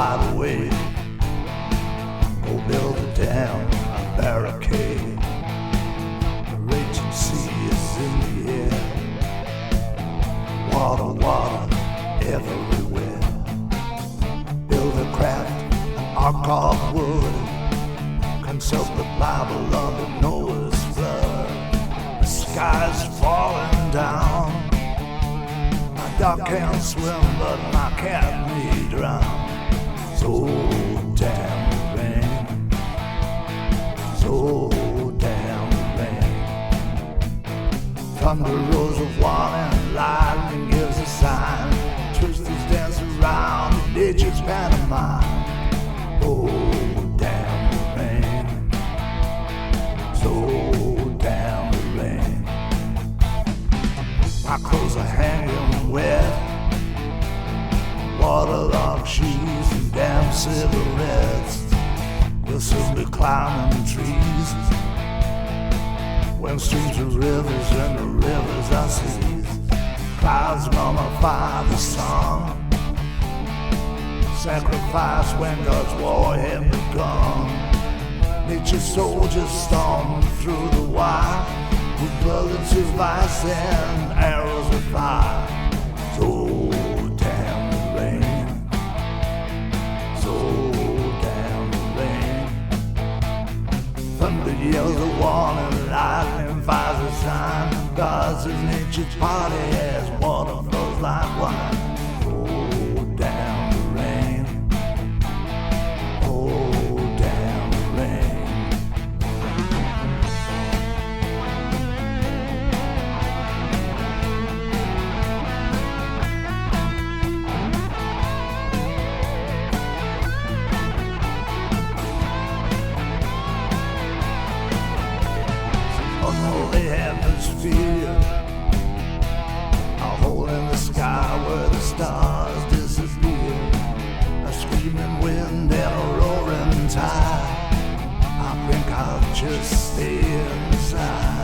wide awake. Go build a dam, a barricade. The raging sea is in the air. Water, water, everywhere. Build a craft, an ark of wood. Consult the Bible under Noah's flood. The sky's falling down. My dog can't swim, but my cat may drown. So damn rain, so damn rain. Thunder roars a warning, lightning gives a sign. Twisters dance around, nature's pantomime. Oh damn rain, so damn rain. My clothes are hanging wet, waterlogged shoes and damn cigarettes. We'll soon be climbing trees when streams are rivers and the rivers are seas. Clouds mummify the sun. Sacrifice when God's war had begun. Nature's soldiers storm through the wire with bullets of ice and arrows of fire. So damn rain, so damn rain. Thunder yells a warning, lightning fires a sign. God's in nature's party as water flows like wine. Oh damn rain, oh damn rain. Unholy atmosphere, a hole in the sky where the stars disappear. A screaming wind and a roaring tide. I think I'll just stay inside.